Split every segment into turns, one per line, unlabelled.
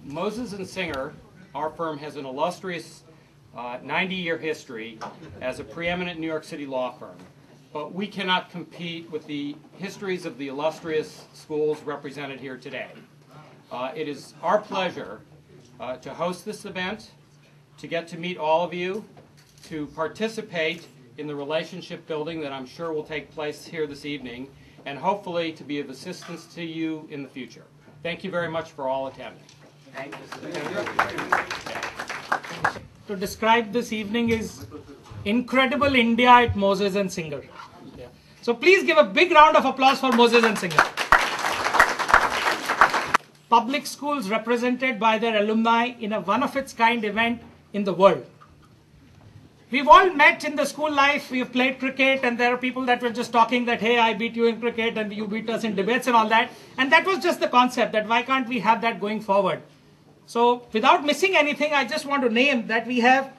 Moses and Singer, our firm has an illustrious 90-year history as a preeminent New York City law firm. But we cannot compete with the histories of the illustrious schools represented here today. It is our pleasure to host this event, to get to meet all of you, to participate in the relationship building that I'm sure will take place here this evening, and hopefully to be of assistance to you in the future. Thank you very much for all attending. Thank you.
To describe this evening is Incredible India at Moses and Singer. So please give a big round of applause for Moses and Singer. Public schools represented by their alumni in a one-of-its-kind event in the world. We've all met in the school life, we've played cricket, and there are people that were just talking that, hey, I beat you in cricket and you beat us in debates and all that. And that was just the concept, that why can't we have that going forward? So without missing anything, I just want to name that we have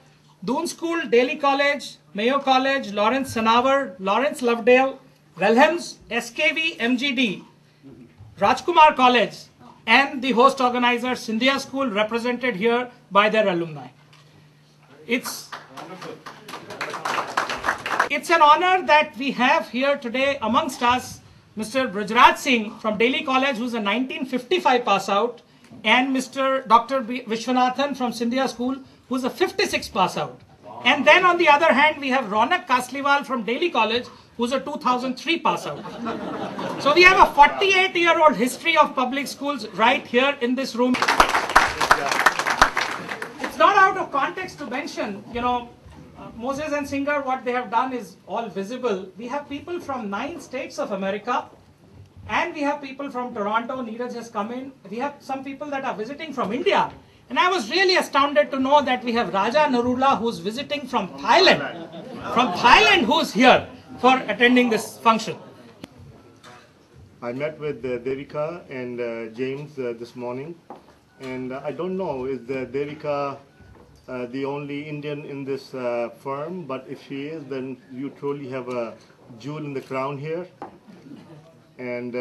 Doon School, Daly College, Mayo College, Lawrence Sanavar, Lawrence Lovedale, Wilhelms, SKV, MGD, Rajkumar College, and the host organizer, Scindia School, represented here by their alumni. It's an honor that we have here today amongst us Mr. Brajraj Singh from Daly College, who's a 1955 pass out, and Mr. Dr. Vishwanathan from Scindia School, who's a 56 pass out. And then on the other hand, we have Ronak Kasliwal from Daly College, who's a 2003 pass out. So we have a 48-year-old history of public schools right here in this room. It's not out of context to mention, Moses and Singer, what they have done is all visible. We have people from 9 states of America, and we have people from Toronto. Niraj has come in. We have some people that are visiting from India. And I was really astounded to know that we have Raja Narula, who's visiting from Thailand. From Thailand, who's here for attending this function.
I met with Devika and James this morning. And I don't know, is Devika the only Indian in this firm? But if she is, then you truly have a jewel in the crown here. And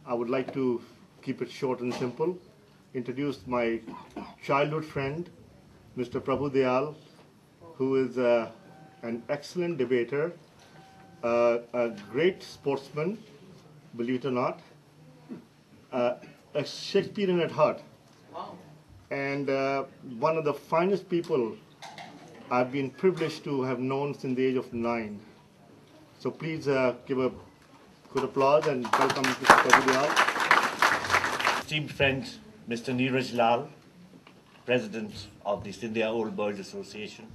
I would like to keep it short and simple. Introduce my childhood friend, Mr. Prabhu Dayal, who is an excellent debater, a great sportsman, believe it or not, a Shakespearean at heart, and one of the finest people I've been privileged to have known since the age of 9. So please give a good applause and welcome Mr. Prabhu Dayal.
Esteemed friend, Mr. Niraj Lal, President of the Scindia Old Boys Association,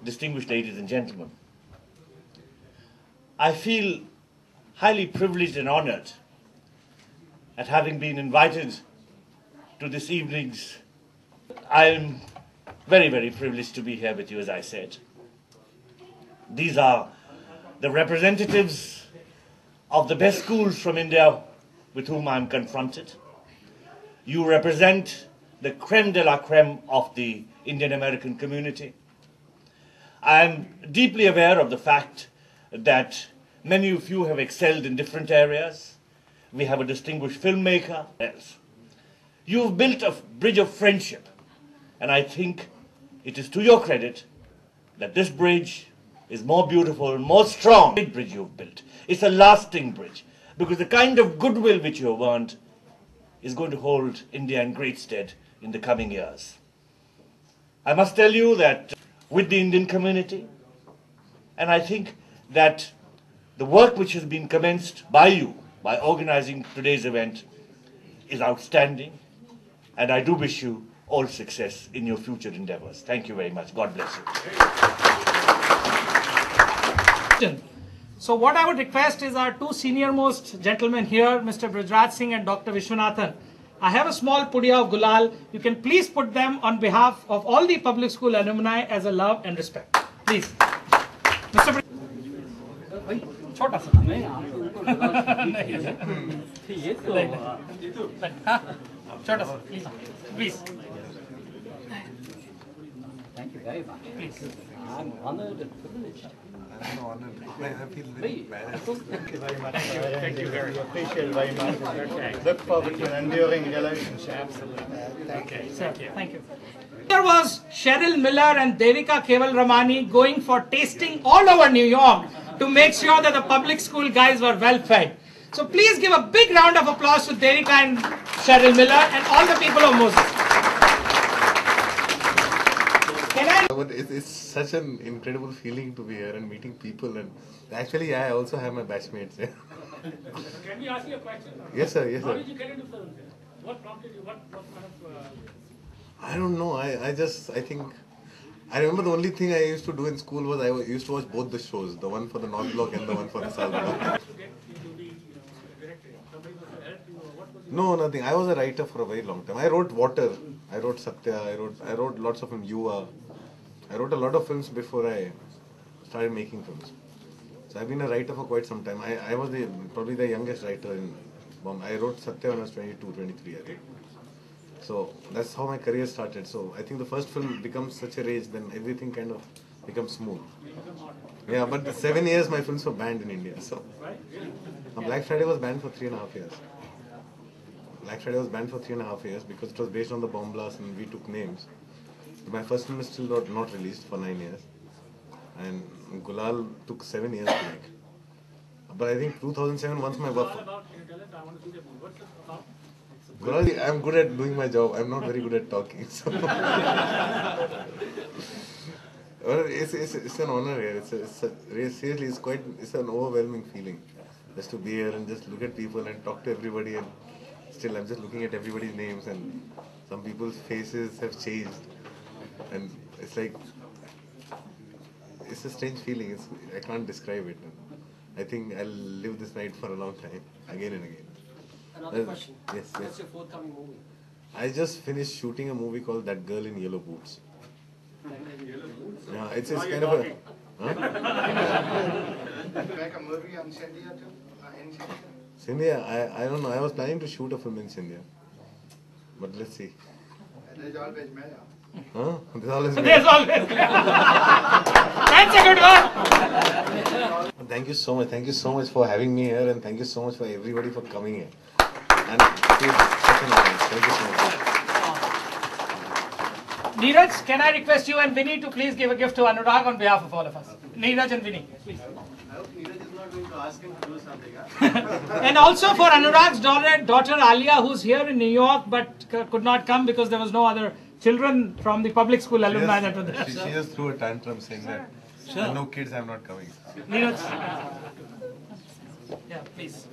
distinguished ladies and gentlemen, I feel highly privileged and honored at having been invited to this evening's. I am very, very privileged to be here with you, as I said. These are the representatives of the best schools from India with whom I am confronted. You represent the creme de la creme of the Indian American community. I am deeply aware of the fact that many of you have excelled in different areas. We have a distinguished filmmaker. You've built a bridge of friendship, and I think it is to your credit that this bridge is more beautiful and more strong. The bridge you've built. It's a lasting bridge, because the kind of goodwill which you have earned is going to hold India in great stead in the coming years. I must tell you that with the Indian community, and I think that the work which has been commenced by you, by organizing today's event, is outstanding, and I do wish you all success in your future endeavors. Thank you very much. God bless
you. So what I would request is our 2 senior-most gentlemen here, Mr. Brajraj Singh and Dr. Vishwanathan. I have a small pudiya of gulal. You can please put them on behalf of all the public school alumni as a love and respect. Please. Mr. छोटा सा छोटा सा please.
Thank you very much. Please. I'm honored and privileged. I'm honored. I feel very embarrassed.
Thank you very much.
Thank you very much.
Appreciate it very much.
Okay.
Look forward to an enduring relationship.
Absolutely. Okay,
Sir,
thank you.
thank you. There was Cheryl Miller and Devika Keval Ramani going for tasting all over New York to make sure that the public school guys were well fed. So please give a big round of applause to Devika and Cheryl Miller and all the people of Moses.
But it's such an incredible feeling to be here and meeting people. And actually, I also have my batchmates here.
Can we ask you a question?
Yes, sir. Yes,
How
sir.
did you get into film? What prompted you? What kind of...
I don't know. I think. I remember the only thing I used to do in school was I used to watch both the shows, the one for the North Block and the one for the South Block. No, nothing. I was a writer for a very long time. I wrote Water. I wrote Satya. I wrote lots of films. Yuva. I wrote a lot of films before I started making films. So I've been a writer for quite some time. I was probably the youngest writer in Bombay. I wrote Satya when I was 22, 23, I think. So that's how my career started. So I think the first film becomes such a rage, then everything kind of becomes smooth. Yeah, but the 7 years my films were banned in India. So Black Friday was banned for 3.5 years. Black Friday was banned for 3.5 years because it was based on the bomb blast and we took names. My first film is still not released for 9 years. And Gulal took 7 years to make. But I think 2007, once my work... Gulal, I'm good at doing my job. I'm not very good at talking. So. Well, it's an honor here. Seriously, it's an overwhelming feeling. Just to be here and just look at people and talk to everybody. And still, I'm just looking at everybody's names and some people's faces have changed. And it's like, it's a strange feeling. I can't describe it. I think I'll live this night for a long time, again and again.
Another question.
Yes.
What's your forthcoming movie?
I just finished shooting a movie called That Girl in Yellow Boots. Yeah, it's kind of a... Huh?
Make a movie on Scindia too? In Scindia?
Scindia, I don't know. I was planning to shoot a film in Scindia. But let's see.
There's always mayor.
Huh? There's always...
There's always... That's a good one!
Thank you so much. Thank you so much for having me here and thank you so much for everybody for coming here. And it's such an honor. Thank you so much.
Niraj, can I request you and Vinny to please give a gift to Anurag on behalf of all of us? Niraj and Vinny, please.
I hope Niraj is not going to ask him to do something. Huh?
And also for Anurag's daughter Alia, who's here in New York but could not come because there was no other children from the public school alumni that were there.
She just threw a tantrum saying that no kids, I'm not coming.
Niraj. Yeah, please.